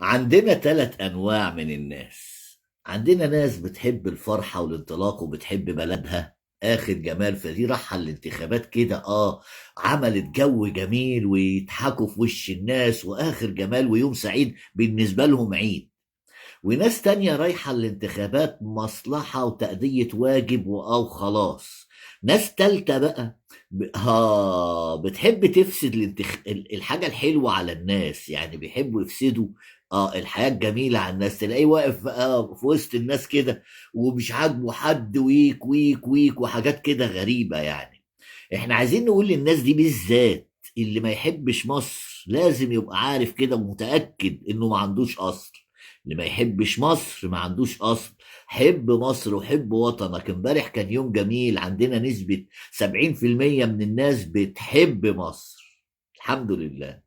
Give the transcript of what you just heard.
عندنا 3 أنواع من الناس. عندنا ناس بتحب الفرحة والانطلاق وبتحب بلدها آخر جمال، فدي راحة الانتخابات كده عملت جو جميل ويضحكوا في وش الناس وآخر جمال ويوم سعيد بالنسبة لهم عيد. وناس تانية رايحة الانتخابات مصلحة وتأدية واجب أو خلاص. ناس تالتة بقى بتحب تفسد الحاجة الحلوة على الناس، يعني بيحبوا يفسدوا الحياة الجميلة على الناس. تلاقيه واقف في وسط الناس كده ومش عاجبه حد، ويك ويك ويك وحاجات كده غريبة يعني. احنا عايزين نقول للناس دي بالذات، اللي ما يحبش مصر لازم يبقى عارف كده ومتأكد انه ما عندوش اصل. اللي ما يحبش مصر ما عندوش اصل. حب مصر وحب وطنك. امبارح كان يوم جميل، عندنا نسبة 70% من الناس بتحب مصر. الحمد لله.